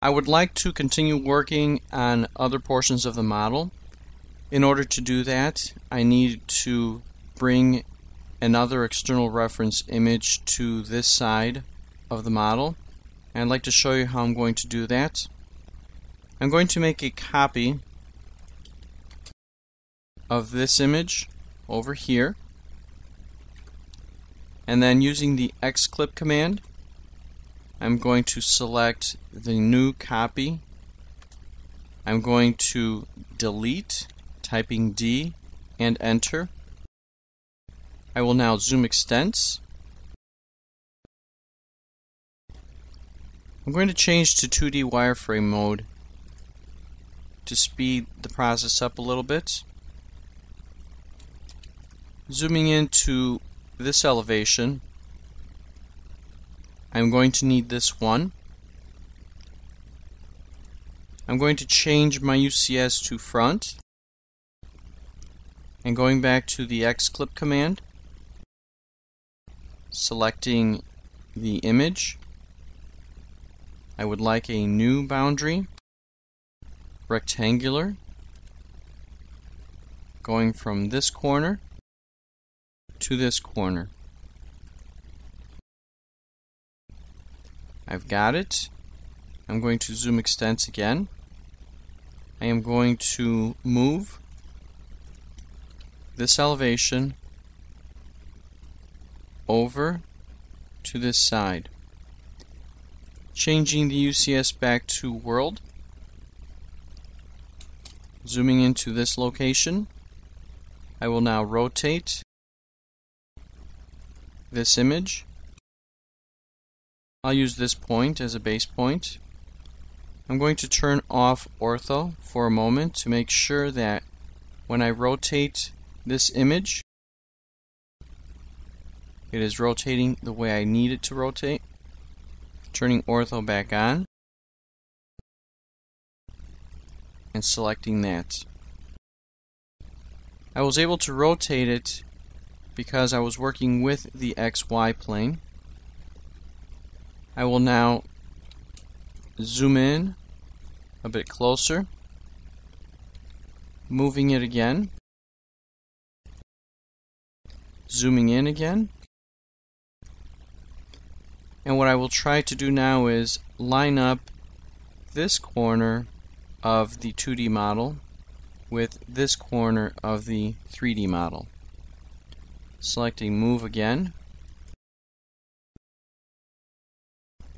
I would like to continue working on other portions of the model. In order to do that, I need to bring another external reference image to this side of the model. And I'd like to show you how I'm going to do that. I'm going to make a copy of this image over here, and then using the xclip command, I'm going to select the new copy. I'm going to delete, typing D and enter. I will now zoom extents. I'm going to change to 2D wireframe mode to speed the process up a little bit. Zooming into this elevation, I'm going to need this one. I'm going to change my UCS to front, and going back to the xclip command, selecting the image. I would like a new boundary, rectangular, going from this corner to this corner. I've got it. I'm going to zoom extents again. I am going to move this elevation over to this side. Changing the UCS back to world. Zooming into this location. I will now rotate this image. I'll use this point as a base point. I'm going to turn off ortho for a moment to make sure that when I rotate this image, it is rotating the way I need it to rotate. Turning ortho back on and selecting that. I was able to rotate it because I was working with the XY plane. I will now zoom in a bit closer, moving it again, zooming in again, and what I will try to do now is line up this corner of the 2D model with this corner of the 3D model. Selecting move again,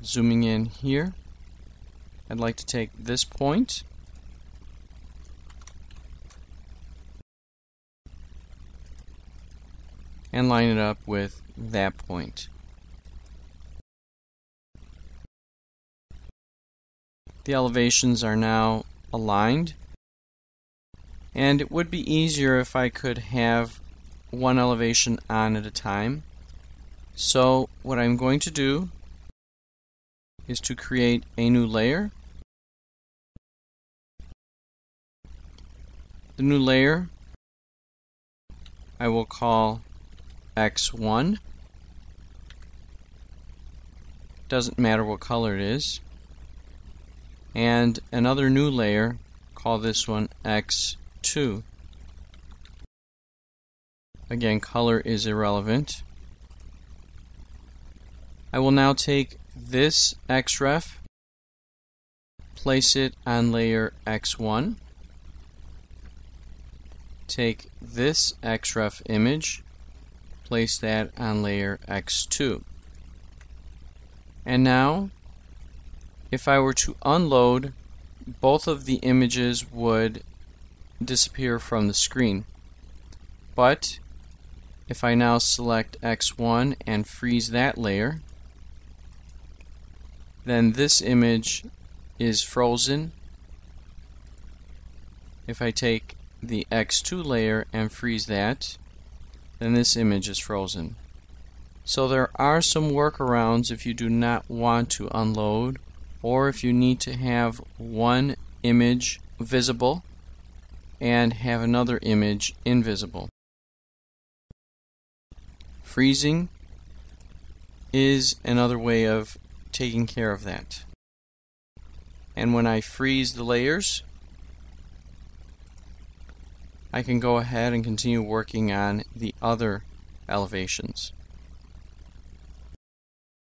zooming in here. I'd like to take this point and line it up with that point. The elevations are now aligned, and it would be easier if I could have one elevation on at a time. So what I'm going to do is to create a new layer. The new layer I will call X1. Doesn't matter what color it is. And another new layer, call this one X2. Again, color is irrelevant. I will now take this XREF, place it on layer X1, take this XREF image, place that on layer X2. And now, if I were to unload, both of the images would disappear from the screen. But if I now select X1 and freeze that layer, then this image is frozen. If I take the X2 layer and freeze that, then this image is frozen. So there are some workarounds if you do not want to unload, or if you need to have one image visible and have another image invisible. Freezing is another way of taking care of that. And when I freeze the layers, I can go ahead and continue working on the other elevations.